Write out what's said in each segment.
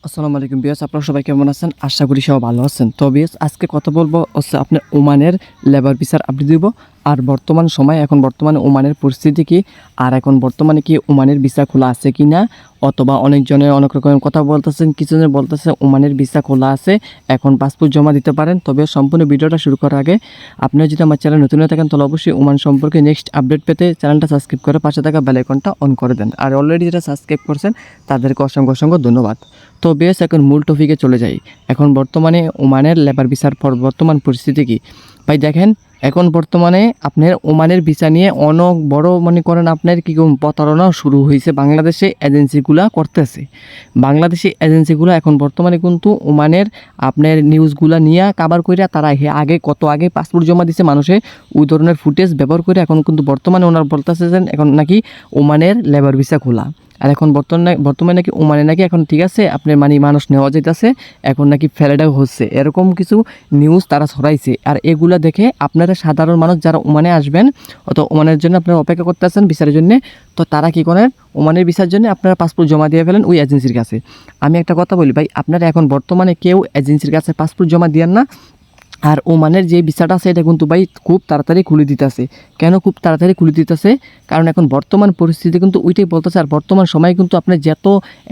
আসসালামু আলাইকুম বিয়াস, আপনারা সবাই কেমন আছেন? আশা করি সবাই ভালো আছেন। তো বিয়াস, আজকে কথা বলবো হচ্ছে আপনার ওমানের লেবার ভিসার আপডেট দিব। আর বর্তমান সময় এখন বর্তমানে ওমানের পরিস্থিতি কি, আর এখন বর্তমানে কি ওমানের ভিসা খোলা আছে কি না, অথবা অনেকজনের অনেক রকমের কথা বলতেছেন। কিছুজনের বলতেছে ওমানের ভিসা খোলা আছে, এখন পাসপোর্ট জমা দিতে পারেন। তবে সম্পূর্ণ ভিডিওটা শুরু করার আগে আপনারা যদি আমার চ্যানেল নতুন হয়ে থাকেন তাহলে অবশ্যই ওমান সম্পর্কে নেক্সট আপডেট পেতে চ্যানেলটা সাবস্ক্রাইব করে পাশে থাকা বেল আইকনটা অন করে দেন। আর অলরেডি যারা সাবস্ক্রাইব করছেন তাদেরকে অসংখ্য অসংখ্য ধন্যবাদ। তো বেশ, এখন মূল টপিকে চলে যাই। এখন বর্তমানে ওমানের লেবার ভিসার বর্তমান পরিস্থিতি কি ভাই দেখেন। এখন বর্তমানে আপনার ওমানের ভিসা নিয়ে অনেক বড় মনে করেন আপনার কী প্রতারণা শুরু হয়েছে। বাংলাদেশে এজেন্সিগুলা করতেছে, বাংলাদেশি এজেন্সিগুলো এখন বর্তমানে কিন্তু ওমানের আপনার নিউজগুলা নিয়ে কাভার করে তারা আগে কত আগে পাসপোর্ট জমা দিছে মানুষে ওই ধরনের ফুটেজ ব্যবহার করে এখন কিন্তু বর্তমানে ওনার বলতেছে যে এখন নাকি ওমানের লেবার ভিসা খোলা। আর এখন বর্তমানে নাকি ওমানে নাকি এখন ঠিক আছে আপনার মানুষ নেওয়া যেতেছে, এখন নাকি ফেলেডাও হচ্ছে, এরকম কিছু নিউজ তারা ছড়াইছে। আর এগুলা দেখে আপনারা সাধারণ মানুষ যারা ওমানে আসবেন অথবা ওমানের জন্য আপনারা অপেক্ষা করতে আছেন ভিসার জন্য, তো তারা কী করেন ওমানের ভিসার জন্য আপনারা পাসপোর্ট জমা দিয়ে ফেলেন ওই এজেন্সির কাছে। আমি একটা কথা বলি ভাই, আপনারা এখন বর্তমানে কেউ এজেন্সির কাছে পাসপোর্ট জমা দিয়েন না। আর ওমানের যে ভিসাটা আছে এটা কিন্তু ভাই খুব তাড়াতাড়ি খুলে দিতেছে। কেন খুব তাড়াতাড়ি খুলে দিতেছে? কারণ এখন বর্তমান পরিস্থিতি কিন্তু ওইটাই বলতেছে। আর বর্তমান সময় কিন্তু আপনার যত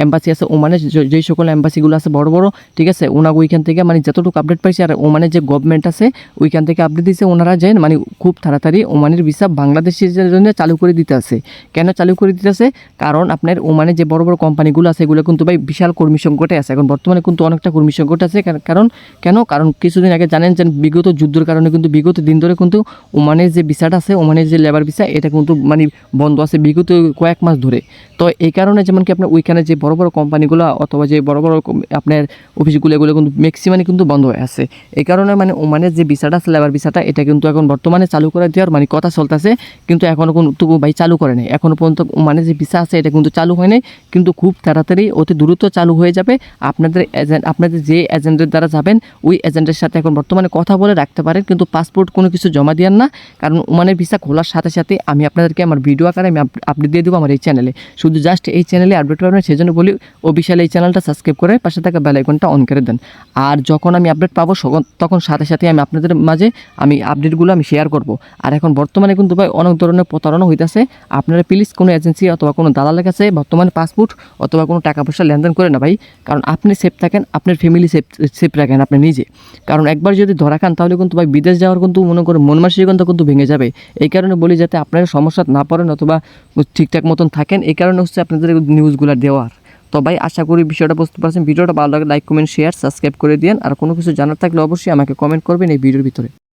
এম্বাসি আছে ওমানের, যেই সকল এম্বাসিগুলো আছে বড় বড়, ঠিক আছে, ওনারা ওইখান থেকে যতটুকু আপডেট পাইছে আর ওমানের যে গভর্নমেন্ট আছে ওইখান থেকে আপডেট দিচ্ছে, ওনারা যে খুব তাড়াতাড়ি ওমানের ভিসা বাংলাদেশের জন্য চালু করে দিতে আছে। কেন চালু করে দিতেছে? কারণ আপনার ওমানের যে বড় বড় কোম্পানিগুলো আছে এগুলো কিন্তু ভাই বিশাল কর্মী সংকটে আছে। এখন বর্তমানে কিন্তু অনেকটা কর্মী সংকট আছে। কারণ কিছুদিন আগে জানেন যে বিগত যুদ্ধের কারণে কিন্তু বিগত দিন ধরে কিন্তু ওমানের যে ভিসাটা আছে, ওমানের যে লেবার ভিসা, এটা কিন্তু বন্ধ আছে বিগত কয়েক মাস ধরে। তো এই কারণে যেমন কি আপনার ওইখানে যে বড় বড় কোম্পানিগুলো অথবা যে বড় বড় আপনার অফিসগুলো এগুলো কিন্তু ম্যাক্সিমামই কিন্তু বন্ধ হয়ে আছে। এই কারণে ওমানের যে ভিসাটা আছে লেবার ভিসাটা, এটা কিন্তু এখন বর্তমানে চালু করে দেওয়ার কথা চলতেছে, কিন্তু এখনও কিন্তু ভাই চালু করে নাই। এখনও পর্যন্ত ওমানের যে ভিসা আছে এটা কিন্তু চালু হয় নাই, কিন্তু খুব তাড়াতাড়ি অতি দ্রুত চালু হয়ে যাবে। আপনাদের যে এজেন্টের দ্বারা যাবেন ওই এজেন্টের সাথে এখন বর্তমানে কথা বলে রাখতে পারেন, কিন্তু পাসপোর্ট কোনো কিছু জমা দেন না। কারণ ওমানের ভিসা খোলার সাথে সাথে আমি আপনাদেরকে আমার ভিডিও আকারে আমি আপডেট দিয়ে দেবো আমার এই চ্যানেলে। শুধু জাস্ট এই চ্যানেলে আপডেট পাবেন, সেই জন্য বলি অফিশিয়াল এই চ্যানেলটা সাবস্ক্রাইব করে পাশে থাকা বেল আইকনটা অন করে দেন। আর যখন আমি আপডেট পাবো তখন সাথে সাথে আমি আপনাদের মাঝে আপডেটগুলো শেয়ার করব। আর এখন বর্তমানে কিন্তু ভাই অনেক ধরনের প্রতারণা হইতেছে। আপনারা প্লিজ কোনো এজেন্সি অথবা কোনো দালালের কাছে বর্তমানে পাসপোর্ট অথবা কোনো টাকা পয়সা লেনদেন করে না ভাই। কারণ আপনি সেফ থাকেন, আপনার ফ্যামিলি সেফ রাখেন আপনি নিজে। কারণ একবার যদি ধরা খান তাহলে কিন্তু ভাই বিদেশ যাওয়ার কিন্তু মনে করেন মন মানসিকতা কিন্তু ভেঙে যাবে। এই কারণে বলি যাতে আপনারা সমস্যা না পড়েন অথবা ঠিকঠাক মতন থাকেন, এই কারণে হচ্ছে আপনাদের নিউজগুলো দেওয়ার। তো ভাই আশা করি বিষয়টা বুঝতে পারছেন। ভিডিওটা ভালো লাগে লাইক কমেন্ট শেয়ার সাবস্ক্রাইব করে দিন। আর কোনো কিছু জানার থাকলে অবশ্যই আমাকে কমেন্ট করবেন এই ভিডিওর ভিতরে।